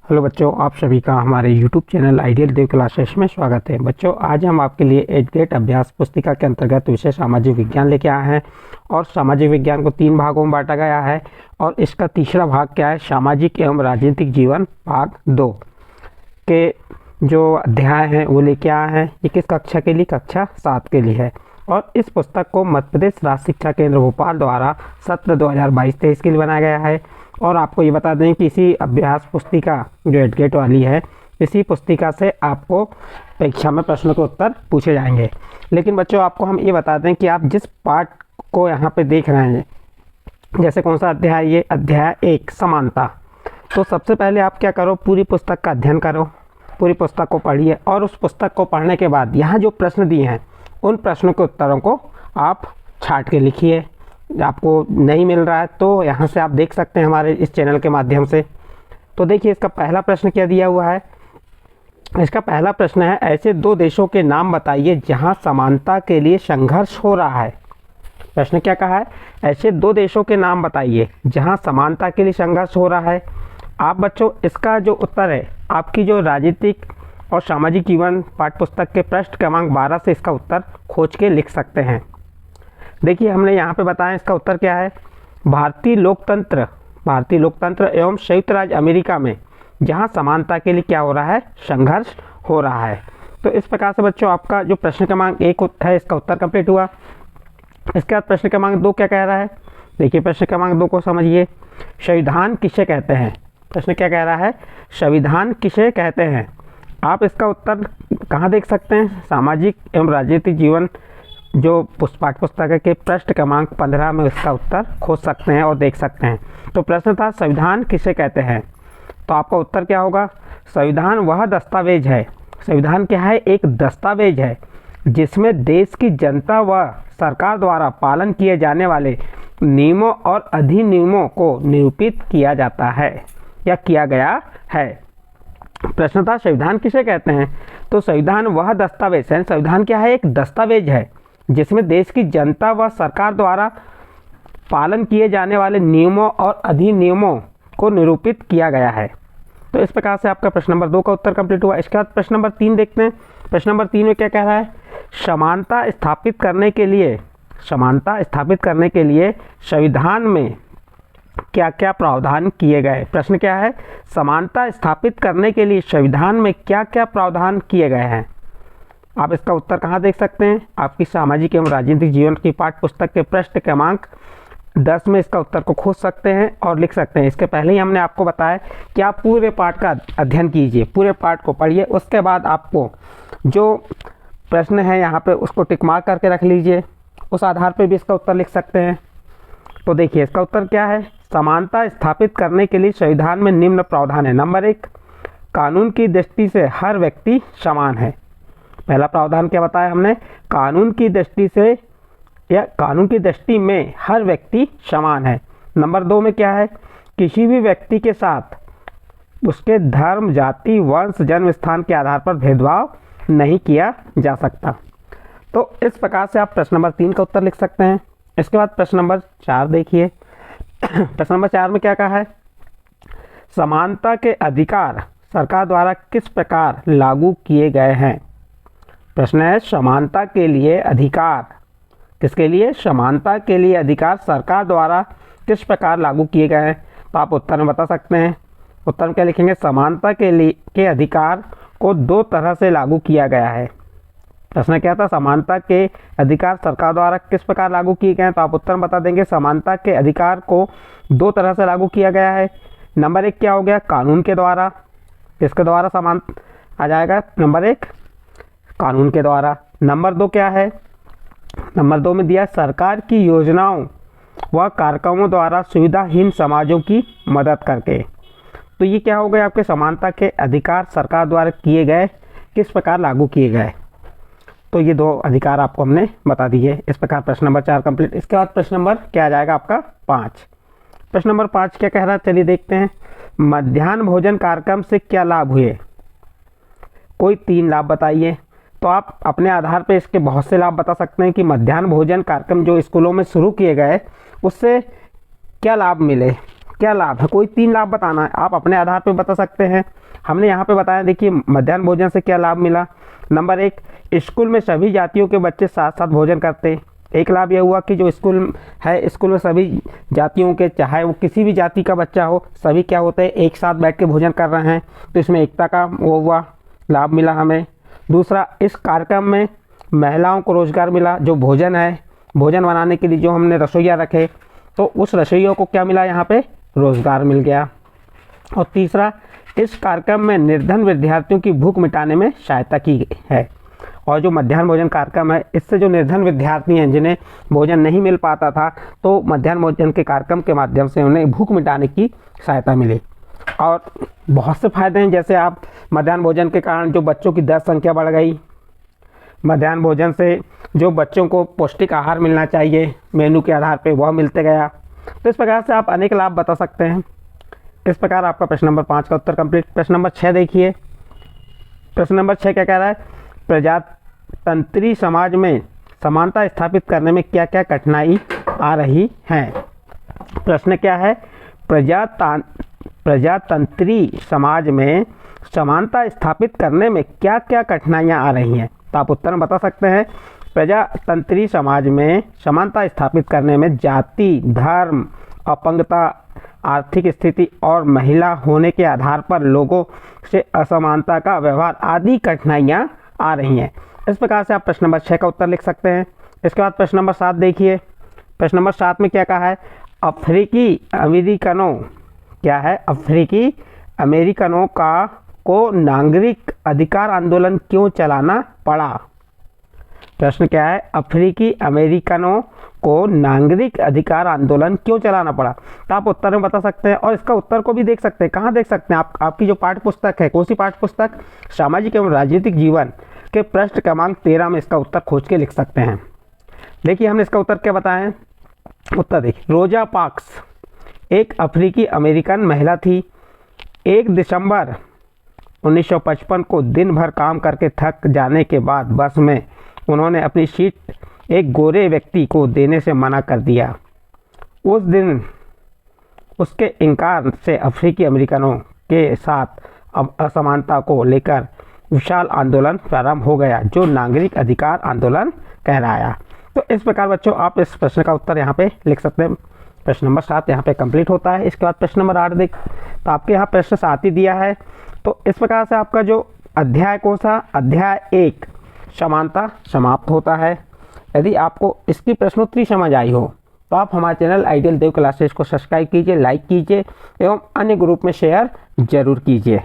Hello बच्चों, आप सभी का हमारे YouTube चैनल आइडियल देव क्लासेस में स्वागत है। बच्चों, आज हम आपके लिए एजुकेट अभ्यास पुस्तिका के अंतर्गत विषय सामाजिक विज्ञान लेके आए हैं और सामाजिक विज्ञान को 3 भागों में बांटा गया है और इसका तीसरा भाग क्या है, सामाजिक एवं राजनीतिक जीवन भाग 2 के जो अध्याय हैं वो लेके आए हैं। ये किस कक्षा के लिए? कक्षा 7 के लिए है। और इस पुस्तक को मध्य प्रदेश राज्य शिक्षा केंद्र भोपाल द्वारा सत्र 2022-23 के लिए बनाया गया है। और आपको ये बता दें कि इसी अभ्यास पुस्तिका जो एडगेट वाली है, इसी पुस्तिका से आपको परीक्षा में प्रश्नों के उत्तर पूछे जाएंगे। लेकिन बच्चों, आपको हम ये बता दें कि आप जिस पाठ को यहाँ पे देख रहे हैं, जैसे कौन सा अध्याय, ये अध्याय 1 समानता। तो सबसे पहले आप क्या करो, पूरी पुस्तक का अध्ययन करो, पूरी पुस्तक को पढ़िए और उस पुस्तक को पढ़ने के बाद यहाँ जो प्रश्न दिए हैं उन प्रश्नों के उत्तरों को आप छांट के लिखिए। आपको नहीं मिल रहा है तो यहाँ से आप देख सकते हैं हमारे इस चैनल के माध्यम से। तो देखिए, इसका पहला प्रश्न क्या दिया हुआ है। इसका पहला प्रश्न है, ऐसे 2 देशों के नाम बताइए जहाँ समानता के लिए संघर्ष हो रहा है। प्रश्न क्या कहा है, ऐसे 2 देशों के नाम बताइए जहाँ समानता के लिए संघर्ष हो रहा है। आप बच्चों, इसका जो उत्तर है, आपकी जो राजनीतिक और सामाजिक जीवन पाठ्य पुस्तक के पृष्ठ क्रमांक 12 से इसका उत्तर खोज के लिख सकते हैं। देखिए, हमने यहाँ पे बताया इसका उत्तर क्या है, भारतीय लोकतंत्र एवं संयुक्त राज्य अमेरिका में जहाँ समानता के लिए क्या हो रहा है, संघर्ष हो रहा है। तो इस प्रकार से बच्चों आपका जो प्रश्न क्रमांक 1 है इसका उत्तर कंप्लीट हुआ। इसके बाद प्रश्न क्रमांक 2 क्या कह रहा है, देखिए प्रश्न क्रमांक 2 को समझिए। संविधान किसे कहते हैं? प्रश्न क्या कह रहा है, संविधान किसे कहते हैं। आप इसका उत्तर कहाँ देख सकते हैं, सामाजिक एवं राजनीतिक जीवन जो पाठ्य पुस्तक के पृष्ठ क्रमांक 15 में इसका उत्तर खोज सकते हैं और देख सकते हैं। तो प्रश्न था, संविधान किसे कहते हैं। तो आपका उत्तर क्या होगा, संविधान वह दस्तावेज है, संविधान क्या है, एक दस्तावेज है जिसमें देश की जनता व सरकार द्वारा पालन किए जाने वाले नियमों और अधिनियमों को निरूपित किया जाता है या किया गया है। प्रश्न था, संविधान किसे कहते हैं। तो संविधान वह दस्तावेज है, संविधान क्या है, एक दस्तावेज है जिसमें देश की जनता व सरकार द्वारा पालन किए जाने वाले नियमों और अधिनियमों को निरूपित किया गया है। तो इस प्रकार से आपका प्रश्न नंबर 2 का उत्तर कंप्लीट हुआ। इसके बाद प्रश्न नंबर 3 देखते हैं। प्रश्न नंबर 3 में क्या कह रहा है, समानता स्थापित करने के लिए संविधान में क्या क्या प्रावधान किए गए। प्रश्न क्या है, समानता स्थापित करने के लिए संविधान में क्या क्या प्रावधान किए गए हैं। आप इसका उत्तर कहाँ देख सकते हैं, आपकी सामाजिक एवं राजनीतिक जीवन की पाठ्य पुस्तक के पृष्ठ क्रमांक 10 में इसका उत्तर को खोज सकते हैं और लिख सकते हैं। इसके पहले ही हमने आपको बताया कि आप पूरे पाठ का अध्ययन कीजिए, पूरे पाठ को पढ़िए, उसके बाद आपको जो प्रश्न है यहाँ पे उसको टिक मार्क करके रख लीजिए, उस आधार पर भी इसका उत्तर लिख सकते हैं। तो देखिए, इसका उत्तर क्या है, समानता स्थापित करने के लिए संविधान में निम्न प्रावधान है। नंबर 1, कानून की दृष्टि से हर व्यक्ति समान है। पहला प्रावधान क्या बताया हमने, कानून की दृष्टि से या कानून की दृष्टि में हर व्यक्ति समान है। नंबर 2 में क्या है, किसी भी व्यक्ति के साथ उसके धर्म, जाति, वंश, जन्म स्थान के आधार पर भेदभाव नहीं किया जा सकता। तो इस प्रकार से आप प्रश्न नंबर 3 का उत्तर लिख सकते हैं। इसके बाद प्रश्न नंबर 4 देखिए। प्रश्न नंबर 4 में क्या कहा है, समानता के अधिकार सरकार द्वारा किस प्रकार लागू किए गए हैं। प्रश्न है, समानता के लिए अधिकार, किसके लिए, समानता के लिए अधिकार सरकार द्वारा किस प्रकार लागू किए गए हैं। तो आप उत्तर में बता सकते हैं। उत्तर में क्या लिखेंगे, समानता के अधिकार को 2 तरह से लागू किया गया है। प्रश्न क्या था, समानता के अधिकार सरकार द्वारा किस प्रकार लागू किए गए हैं। तो आप उत्तर बता देंगे, समानता के अधिकार को 2 तरह से लागू किया गया है। नंबर 1 क्या हो गया, कानून के द्वारा, किसके द्वारा समान आ जाएगा, नंबर 1 कानून के द्वारा। नंबर 2 क्या है, नंबर 2 में दिया सरकार की योजनाओं व कार्यक्रमों द्वारा सुविधाहीन समाजों की मदद करके। तो ये क्या हो गया, आपके समानता के अधिकार सरकार द्वारा किए गए, किस प्रकार लागू किए गए। तो ये 2 अधिकार आपको हमने बता दिए। इस प्रकार प्रश्न नंबर 4 कंप्लीट। इसके बाद प्रश्न नंबर क्या आ जाएगा आपका 5। प्रश्न नंबर 5 क्या कह रहा है, चलिए देखते हैं। मध्याह्न भोजन कार्यक्रम से क्या लाभ हुए, कोई 3 लाभ बताइए। तो आप अपने आधार पर इसके बहुत से लाभ बता सकते हैं कि मध्याह्न भोजन कार्यक्रम जो स्कूलों में शुरू किए गए उससे क्या लाभ मिले, क्या लाभ है, कोई 3 लाभ बताना है, आप अपने आधार पे बता सकते हैं। हमने यहाँ पे बताया, देखिए मध्याह्न भोजन से क्या लाभ मिला। नंबर 1, स्कूल में सभी जातियों के बच्चे साथ साथ भोजन करते। एक लाभ यह हुआ कि जो स्कूल है, स्कूल में सभी जातियों के, चाहे वो किसी भी जाति का बच्चा हो, सभी क्या होते हैं, एक साथ बैठ के भोजन कर रहे हैं, तो इसमें एकता का वो हुआ, लाभ मिला हमें। दूसरा, इस कार्यक्रम में महिलाओं को रोजगार मिला। जो भोजन है, भोजन बनाने के लिए जो हमने रसोइया रखे, तो उस रसोइयों को क्या मिला, यहाँ पे रोजगार मिल गया। और तीसरा, इस कार्यक्रम में निर्धन विद्यार्थियों की भूख मिटाने में सहायता की गई है। और जो मध्याह्न भोजन कार्यक्रम है, इससे जो निर्धन विद्यार्थी हैं, जिन्हें भोजन नहीं मिल पाता था, तो मध्याह्न भोजन के कार्यक्रम के माध्यम से उन्हें भूख मिटाने की सहायता मिली। और बहुत से फायदे हैं, जैसे आप मध्याह्न भोजन के कारण जो बच्चों की दर संख्या बढ़ गई, मध्याह्न भोजन से जो बच्चों को पौष्टिक आहार मिलना चाहिए मेनू के आधार पे, वह मिलते गया। तो इस प्रकार से आप अनेक लाभ बता सकते हैं। इस प्रकार आपका प्रश्न नंबर 5 का उत्तर कंप्लीट। प्रश्न नंबर 6 देखिए। प्रश्न नंबर 6 क्या कह रहा है, प्रजातंत्री समाज में समानता स्थापित करने में क्या क्या कठिनाई आ रही हैं। प्रश्न क्या है, प्रजातंत्री समाज में समानता स्थापित करने में क्या क्या कठिनाइयाँ आ रही हैं। तो आप उत्तर में बता सकते हैं, प्रजातंत्री समाज में समानता स्थापित करने में जाति, धर्म, अपंगता, आर्थिक स्थिति और महिला होने के आधार पर लोगों से असमानता का व्यवहार आदि कठिनाइयाँ आ रही हैं। इस प्रकार से आप प्रश्न नंबर 6 का उत्तर लिख सकते हैं। इसके बाद प्रश्न नंबर 7 देखिए। प्रश्न नंबर 7 में क्या कहा है, अफ्रीकी अमेरिकनों, क्या है, अफ्रीकी अमेरिकनों को नागरिक अधिकार आंदोलन क्यों चलाना पड़ा। प्रश्न क्या है, अफ्रीकी अमेरिकनों को नागरिक अधिकार आंदोलन क्यों चलाना पड़ा। तो आप उत्तर में बता सकते हैं, और इसका उत्तर को भी देख सकते हैं। कहाँ देख सकते हैं, आपकी जो पाठ्य पुस्तक है, कौन सी पाठ्य पुस्तक, सामाजिक एवं राजनीतिक जीवन के पृष्ठ क्रमांक 13 में इसका उत्तर खोज के लिख सकते हैं। देखिए हमने इसका उत्तर क्या बताया है। उत्तर देखिए, रोजा पार्क्स एक अफ्रीकी अमेरिकन महिला थी। 1 दिसंबर 1955 को दिन भर काम करके थक जाने के बाद बस में उन्होंने अपनी सीट एक गोरे व्यक्ति को देने से मना कर दिया। उस दिन उसके इनकार से अफ्रीकी अमेरिकनों के साथ अब असमानता को लेकर विशाल आंदोलन प्रारंभ हो गया, जो नागरिक अधिकार आंदोलन कहलाया। तो इस प्रकार बच्चों आप इस प्रश्न का उत्तर यहाँ पे लिख सकते हैं। प्रश्न नंबर 7 यहाँ पे कंप्लीट होता है। इसके बाद प्रश्न नंबर 8 देख, तो आपके यहाँ प्रश्न 7 ही दिया है। तो इस प्रकार से आपका जो अध्याय कौन सा, अध्याय 1 समानता समाप्त होता है। यदि आपको इसकी प्रश्नोत्तरी समझ आई हो तो आप हमारे चैनल आइडियल देव क्लासेस को सब्सक्राइब कीजिए, लाइक कीजिए एवं अन्य ग्रुप में शेयर जरूर कीजिए।